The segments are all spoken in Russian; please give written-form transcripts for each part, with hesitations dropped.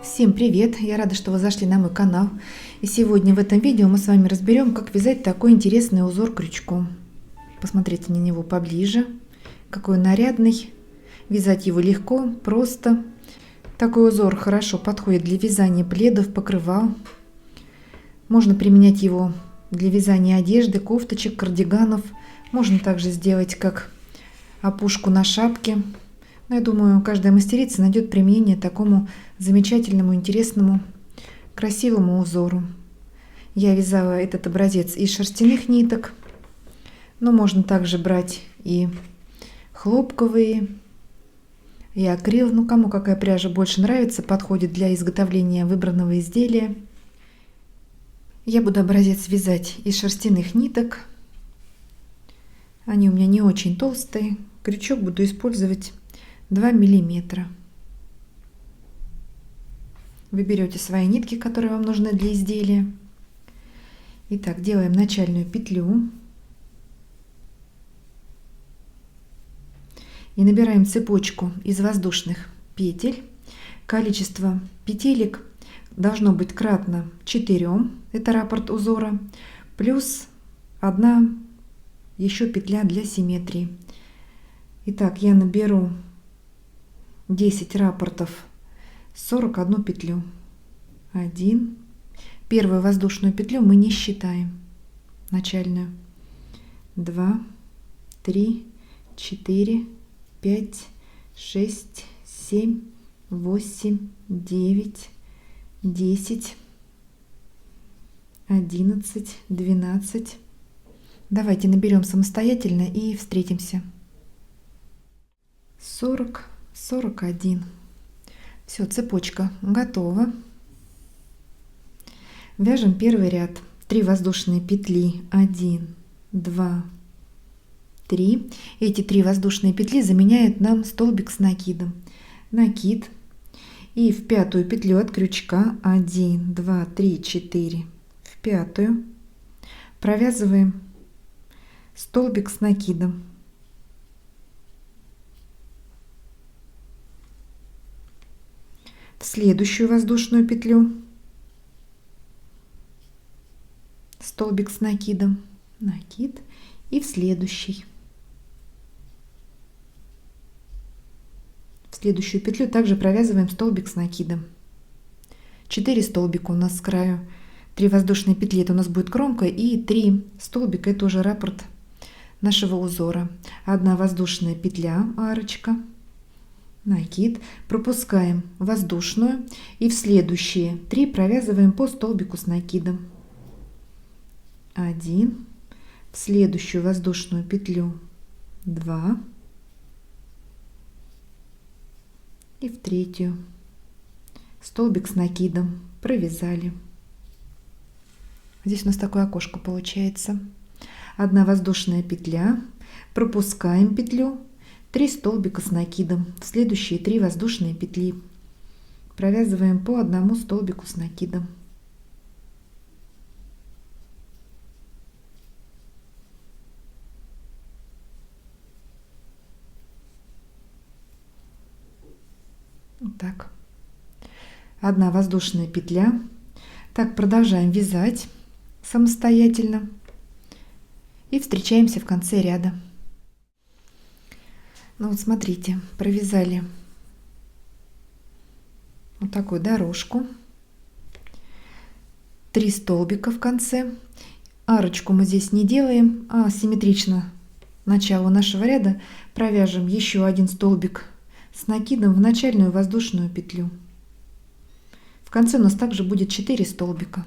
Всем привет! Я рада, что вы зашли на мой канал. И сегодня в этом видео мы с вами разберем, как вязать такой интересный узор крючком. Посмотрите на него поближе. Какой он нарядный. Вязать его легко, просто. Такой узор хорошо подходит для вязания пледов, покрывал. Можно применять его для вязания одежды, кофточек, кардиганов. Можно также сделать как опушку на шапке. Но я думаю, каждая мастерица найдет применение такому замечательному, интересному, красивому узору. Я вязала этот образец из шерстяных ниток, но можно также брать и хлопковые, и акрил. Ну, кому какая пряжа больше нравится, подходит для изготовления выбранного изделия. Я буду образец вязать из шерстяных ниток. Они у меня не очень толстые. Крючок буду использовать 2 миллиметра. Вы берете свои нитки, которые вам нужны для изделия. Итак, делаем начальную петлю. И набираем цепочку из воздушных петель. Количество петелек должно быть кратно 4. Это раппорт узора. Плюс 1 еще петля для симметрии. Итак, я наберу 10 раппортов, 41 петлю. 1. Первую воздушную петлю мы не считаем. Начальную. 2, 3, 4, 5, 6, 7, 8, 9, 10, 11, 12. Давайте наберем самостоятельно и встретимся. 40, 41. Все, цепочка готова. Вяжем первый ряд. 3 воздушные петли. 1, 2, 3. Эти 3 воздушные петли заменяют нам столбик с накидом. Накид. И в 5-ю петлю от крючка 1, 2, 3, 4. В 5-ю провязываем столбик с накидом. В следующую воздушную петлю столбик с накидом, накид, и в следующий. В следующую петлю также провязываем столбик с накидом. 4 столбика у нас с краю, 3 воздушные петли, это у нас будет кромка, и 3 столбика, это уже раппорт нашего узора. 1 воздушная петля, арочка, накид, пропускаем воздушную и в следующие 3 провязываем по столбику с накидом. 1, в следующую воздушную петлю 2 и в 3 столбик с накидом провязали. Здесь у нас такое окошко получается. 1 воздушная петля, пропускаем петлю, 3 столбика с накидом, в следующие 3 воздушные петли провязываем по 1 столбику с накидом. Вот так. 1 воздушная петля. Так, продолжаем вязать самостоятельно и встречаемся в конце ряда. Ну вот смотрите, провязали вот такую дорожку, 3 столбика в конце. Арочку мы здесь не делаем, а симметрично началу нашего ряда провяжем еще 1 столбик с накидом в начальную воздушную петлю. В конце у нас также будет 4 столбика.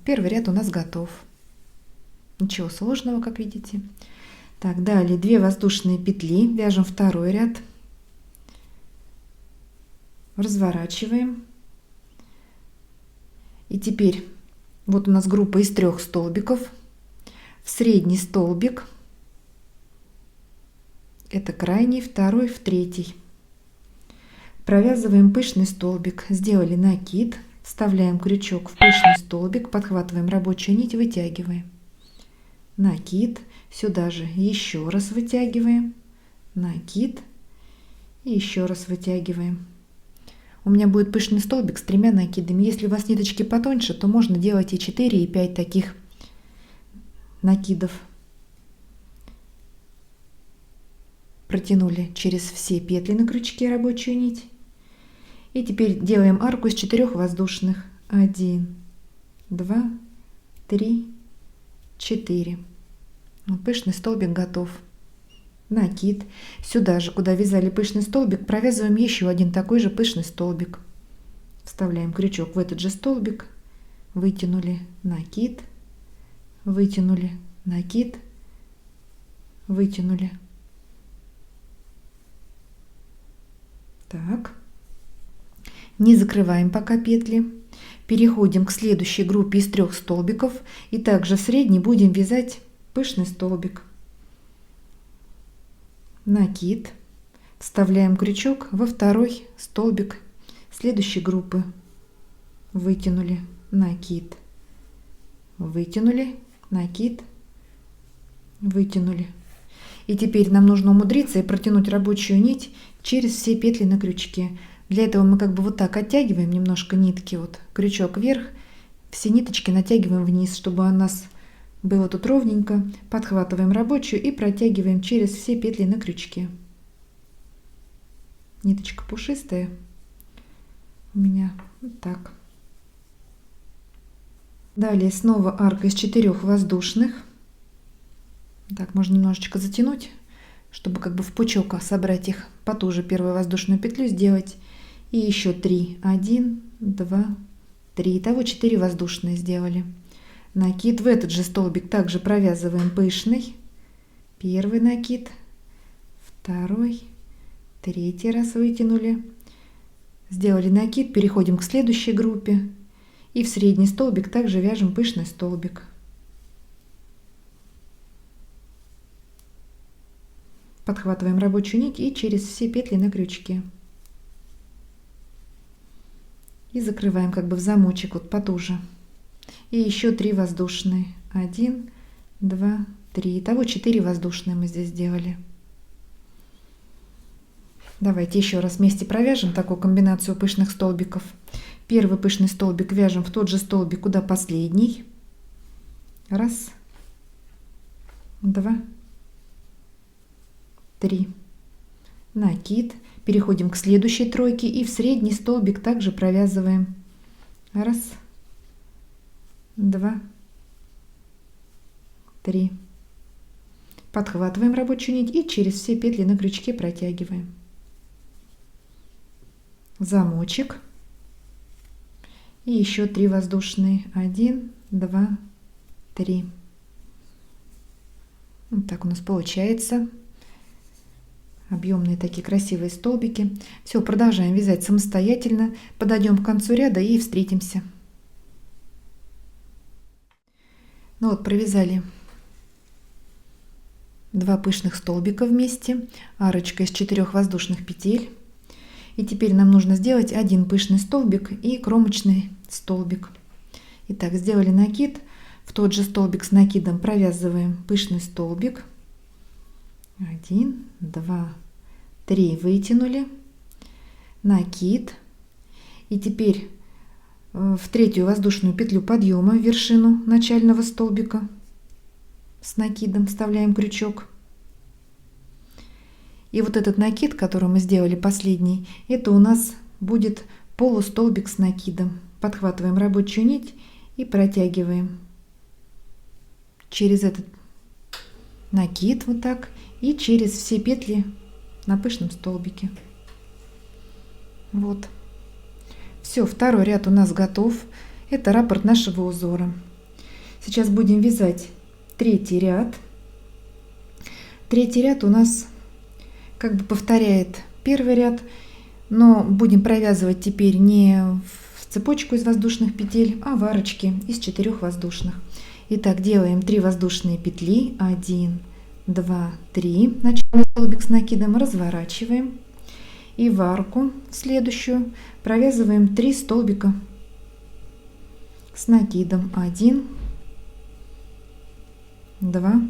Первый ряд у нас готов. Ничего сложного, как видите. Так, далее 2 воздушные петли, вяжем 2-й ряд, разворачиваем. И теперь вот у нас группа из 3 столбиков. В средний столбик, это крайний, 2-й, в 3-й. Провязываем пышный столбик, сделали накид, вставляем крючок в пышный столбик, подхватываем рабочую нить, вытягиваем. Накид. Сюда же еще раз вытягиваем, накид и еще раз вытягиваем. у меня будет пышный столбик с 3 накидами. Если у вас ниточки потоньше, то можно делать и 4, и 5 таких накидов. Протянули через все петли на крючке рабочую нить. И теперь делаем арку из 4 воздушных. 1, 2, 3, 4. Пышный столбик готов. Накид. Сюда же, куда вязали пышный столбик, провязываем еще один такой же пышный столбик. Вставляем крючок в этот же столбик. Вытянули, накид. Вытянули, накид. Вытянули. Так. Не закрываем пока петли. Переходим к следующей группе из 3 столбиков. И также в средний будем вязать пышный столбик. Накид. Вставляем крючок во второй столбик следующей группы. Вытянули, накид. Вытянули, накид. Вытянули. И теперь нам нужно умудриться и протянуть рабочую нить через все петли на крючке. Для этого мы как бы вот так оттягиваем немножко нитки, вот крючок вверх, все ниточки натягиваем вниз, чтобы у нас было тут ровненько. Подхватываем рабочую и протягиваем через все петли на крючке. Ниточка пушистая у меня вот так. Далее снова арка из 4 воздушных. Так, можно немножечко затянуть, чтобы как бы в пучок собрать их, потуже первую воздушную петлю сделать. И еще 3. 1, 2, 3. Итого 4 воздушные сделали. Накид. В этот же столбик также провязываем пышный. Первый накид, второй, третий раз вытянули. Сделали накид, переходим к следующей группе. И в средний столбик также вяжем пышный столбик. Подхватываем рабочую нить и через все петли на крючке. И закрываем как бы в замочек вот потуже. И еще 3 воздушные. 1, 2, 3. Итого 4 воздушные мы здесь сделали. Давайте еще раз вместе провяжем такую комбинацию пышных столбиков. Первый пышный столбик вяжем в тот же столбик, куда последний. 1, 2, 3. Накид. Переходим к следующей тройке и в средний столбик также провязываем. 1, 2, 3. Подхватываем рабочую нить и через все петли на крючке протягиваем. Замочек. И еще 3 воздушные. 1, 2, 3. Вот так у нас получается. Объемные такие красивые столбики. Все, продолжаем вязать самостоятельно. Подойдем к концу ряда и встретимся. Ну вот, провязали 2 пышных столбика вместе, арочка из 4 воздушных петель. И теперь нам нужно сделать 1 пышный столбик и кромочный столбик. Итак, сделали накид, в тот же столбик с накидом провязываем пышный столбик. 1, 2, 3, вытянули, накид. И теперь в третью воздушную петлю подъема в вершину начального столбика с накидом вставляем крючок. И вот этот накид, который мы сделали последний, это у нас будет полустолбик с накидом. Подхватываем рабочую нить и протягиваем через этот накид вот так и через все петли на пышном столбике. Вот. Все, второй ряд у нас готов. Это раппорт нашего узора. Сейчас будем вязать третий ряд. Третий ряд у нас как бы повторяет первый ряд, но будем провязывать теперь не в цепочку из воздушных петель, а в арочки из 4 воздушных. Итак, делаем 3 воздушные петли. 1, 2, 3. Начальный столбик с накидом разворачиваем. И в арку следующую провязываем 3 столбика с накидом. 1, 2,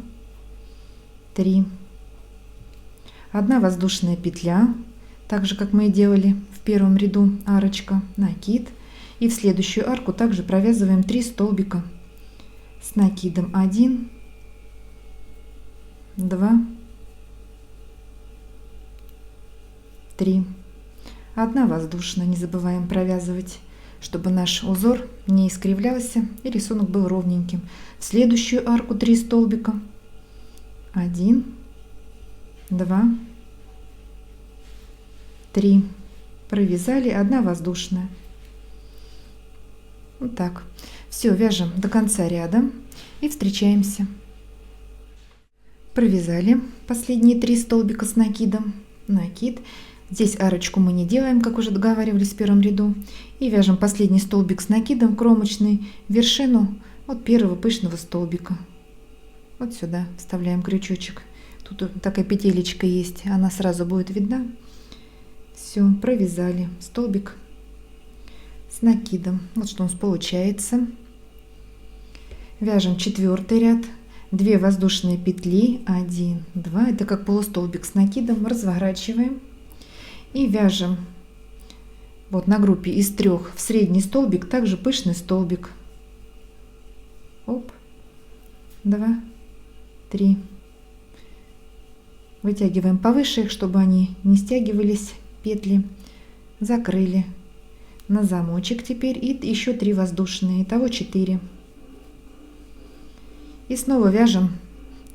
3. 1 воздушная петля, так же как мы и делали в первом ряду, арочка, накид. И в следующую арку также провязываем 3 столбика с накидом. 1, 2, 3. Одна воздушная, не забываем провязывать, чтобы наш узор не искривлялся и рисунок был ровненьким. В следующую арку 3 столбика. 1, 2, 3. Провязали, одна воздушная. Вот так. Все, вяжем до конца ряда и встречаемся. Провязали последние 3 столбика с накидом. Накид. Здесь арочку мы не делаем, как уже договаривались в первом ряду. И вяжем последний столбик с накидом кромочный в вершину от первого пышного столбика. Вот сюда вставляем крючочек. Тут такая петелечка есть, она сразу будет видна. Все, провязали столбик с накидом. Вот что у нас получается. Вяжем 4-й ряд, 2 воздушные петли, 1, 2, это как полустолбик с накидом, разворачиваем и вяжем вот на группе из 3 в средний столбик, также пышный столбик. Оп, 2, 3. Вытягиваем повыше их, чтобы они не стягивались, петли. Закрыли на замочек теперь и еще 3 воздушные, итого 4. И снова вяжем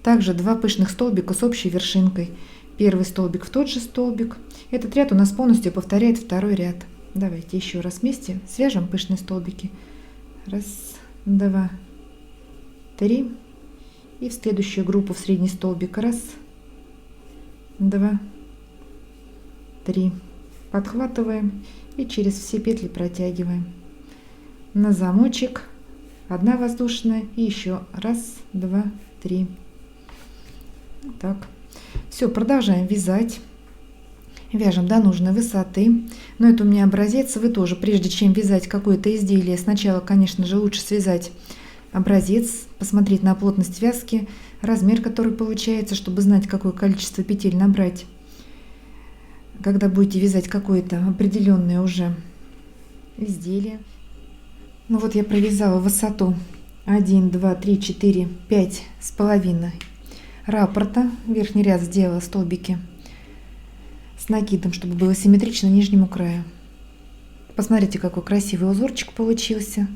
также 2 пышных столбика с общей вершинкой. Первый столбик в тот же столбик. Этот ряд у нас полностью повторяет второй ряд. Давайте еще раз вместе свяжем пышные столбики. 1, 2, 3. И в следующую группу в средний столбик. 1, 2, 3. Подхватываем и через все петли протягиваем. На замочек 1 воздушная и еще 1, 2, 3. Вот так. Все, продолжаем вязать. Вяжем до нужной высоты. Но это у меня образец. Вы тоже, прежде чем вязать какое-то изделие, сначала, конечно же, лучше связать образец, посмотреть на плотность вязки, размер, который получается, чтобы знать, какое количество петель набрать, когда будете вязать какое-то определенное уже изделие. Ну вот я провязала высоту 1, 2, 3, 4, 5 с половиной раппорта. Верхний ряд сделала столбики с накидом, чтобы было симметрично нижнему краю. Посмотрите, какой красивый узорчик получился.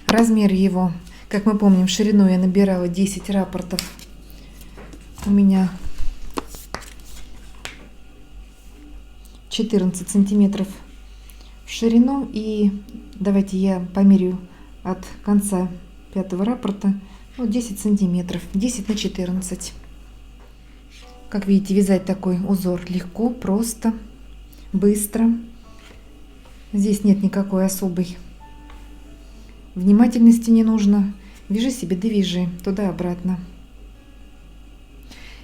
Размер его, как мы помним, ширину я набирала 10 раппортов. У меня 14 сантиметров в ширину. И давайте я померю от конца 5-го раппорта. Вот 10 сантиметров, 10 на 14. Как видите, вязать такой узор легко, просто, быстро. Здесь нет никакой особой внимательности, не нужно. Вяжи себе, довяжи, туда-обратно.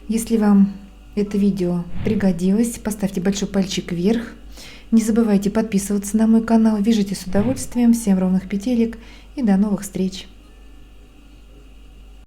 Если вам это видео пригодилось, поставьте большой пальчик вверх. Не забывайте подписываться на мой канал. Вяжите с удовольствием. Всем ровных петелек и до новых встреч!